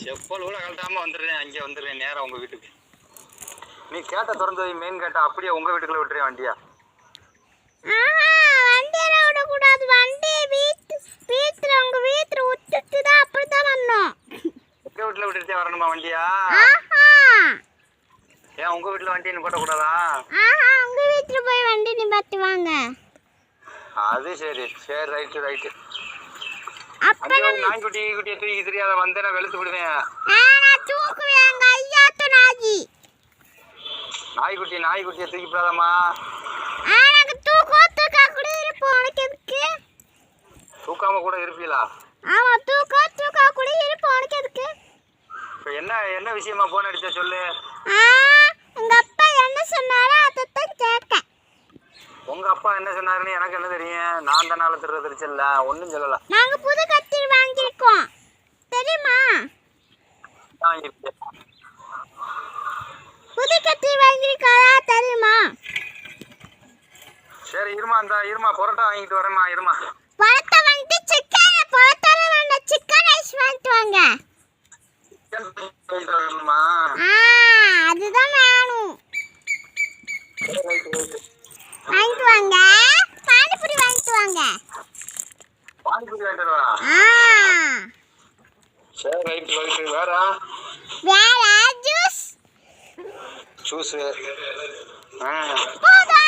செப்பல் கூட கழட்டாம வந்துடுறேன், அங்கே வந்துடுறேன் நேரம் உங்க வீட்டுக்கு. நீ கேட்ட திறந்து மெயின் கேட்ட அப்படியே உங்க வீட்டுக்குள்ள விட்டுறேன் வண்டியா. வண்டியில விடக்கூடாது, வண்டி வீட்டுல உங்க வீட்டுல விட்டுட்டு தான் அப்படித்தான் வரணும். உங்க வீட்டுல விட்டுட்டே வரணுமா வண்டியா? ஏன் உங்க வீட்டுல வண்டி நிப்பாட்டக்கூடாதா? உங்க வீட்டுல போய் வண்டி நிப்பாட்டி வாங்க. அது சரி சரி, ரைட்டு ரைட்டு. அப்ப நாய்க்குட்டி குட்டியை தூக்கி தெரியாத வந்தேன்னா வெளுத்து விடுவேன். தூக்குவேங்க ஐயாத்து நாயி. நாய்க்குட்டியை தூக்கி போடாதம்மா. எனக்கு தூக்கா கூட இருப்போம். உனக்கு எதுக்கு? தூக்காம கூட இருப்பீங்களா? ஆமா, தூக்கா கூட இருப்போம். உனக்கு எதுக்கு? இப்போ என்ன விஷயமா போன் அடிச்ச சொல்லு. எங்க அப்பா என்ன சொன்னாரோ அதைத்தான் கேட்க. உங்க அப்பா என்ன சொன்னாருன்னு எனக்கு என்ன தெரியும்? நான் தானால திருச்சில்ல, ஒன்றும் சொல்லல. நாங்க புது கத்திரி வாங்கியிருக்கோம் தெரியுமா? புது கத்திரி வாங்கியிருக்காரா தெரியுமா? சரி இருமா பரோட்டா வாங்கிட்டு வரேம்மா. இருமா பரோட்டா வாங்கிட்டு பரோட்டால வேண்டாம், சிக்கன் ரைஸ் வாங்கிட்டு வாங்க. அதுதான் வேணும். வாங்கிட்டு வாங்க. பானிபூரி வாங்கிட்டு வாங்க. பானிபூரி வாங்கிட்டு வா. சரி ரைட்டு. வேற ஜூஸ் போதும்.